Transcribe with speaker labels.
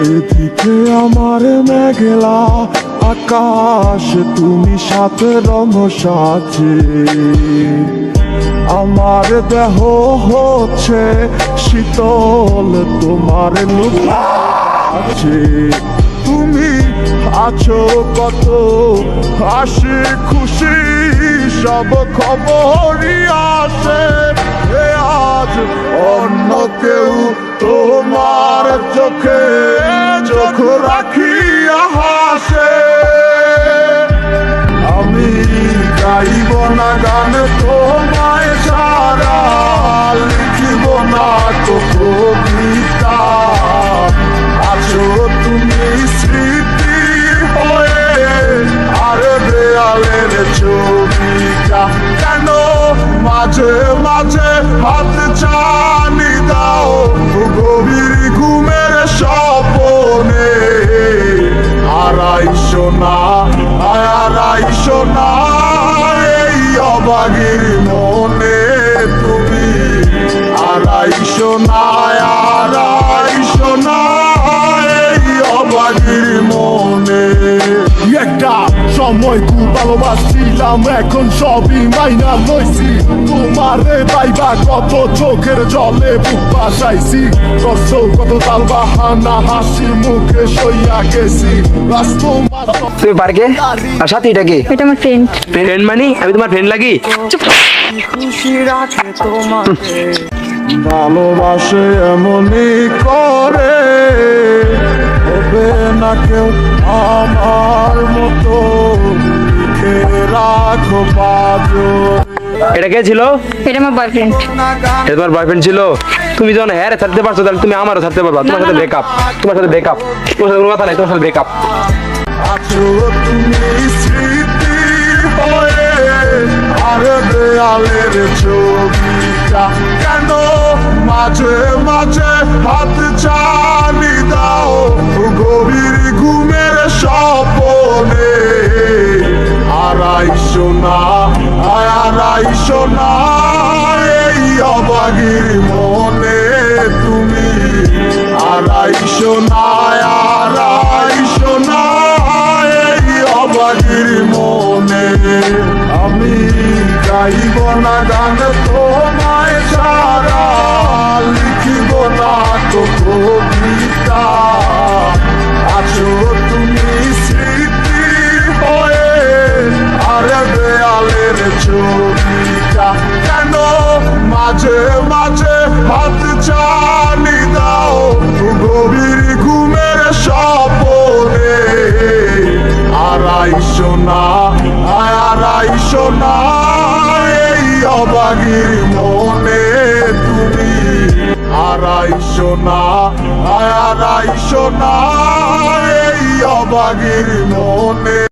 Speaker 1: এদিকে আমার মেঘলা আকাশ, তুমি সাথে রঙ সাজে। আমার দেহ হচ্ছে শীতল, তোমার আছে। তুমি আছো কত হাসি খুশি, সব খবরই আসে। আজ অন্য কেউ তোমার চোখে চোখ রাখিয়া হাসে। আমি গাইব না গান তোমায় ছাড়া, লিখিব না তো কবিতা। আছো তুমি স্মৃতি হয়ে, আর দেয়ালের ছবিটা কেন মাঝে মাঝে হাত ছানি দাও গভীর ঘুমের স্বপনে। আড়াইশো না আড়াইশো না এই অবাগির মনে তুমি। আড়াইশো না আড়াইশো না এই অবাগির মনে। একটা সময় খুব ভালোবাসছিলাম, এখন সবই মাইনা লইছি। তোমারে পাইবা কত চোখের জলে বুক বাসাইছি। কষ্ট কত তাল বাহানা হাসি মুখে সইয়া গেছি।
Speaker 2: তুমি পার্কে আর সাথে এটা কি?
Speaker 3: এটা আমার ফ্রেন্ড।
Speaker 2: ফ্রেন্ড মানে আমি তোমার ফ্রেন্ড লাগি?
Speaker 1: খুশি রাখে তোমাকে, ভালোবাসে এমনই করে। হবে না কেউ আমার মতো, লিখে রাখো পাজো।
Speaker 2: এটা কে ছিল?
Speaker 3: এটা আমার বয়ফ্রেন্ড।
Speaker 2: এটা তোমার বয়ফ্রেন্ড ছিল? তুমি যখন হ্যাঁ ছাড়তে পারছো, তাহলে তুমি আমারও ছাড়তে পারবা। তোমার সাথে ব্রেকআপ, তোমার সাথে ব্রেকআপ, তোমার সাথে কোনো কথা নাই, তোমার সাথে ব্রেকআপ।
Speaker 1: আছো তুমি স্মৃতি হয়ে, আর দেয়ালের ছবিটা কেন মাঝে মাঝে হাত ছানি দাও গভীর ঘুমের স্বপনে। আড়াইশো না আড়াইশো না এই অবাগির মনে তুমি। আড়াইশো না আড়াইশো না এই অবাগির মনে। আমি গাইব না গান তোমায় ছাড়া, লিখিব না তো কবিতা। আছো তুমি স্মৃতি হয়ে, আর দেয়ালের ছবিটা কেন মাঝে মাঝে হাত ছানি দাও গভীর ঘুমের স্বপনে। আড়াইশো না আড়াইশো না এই অবাগির মনে তুমি। আড়াইশো না আড়াইশো না এই অবাগির মনে।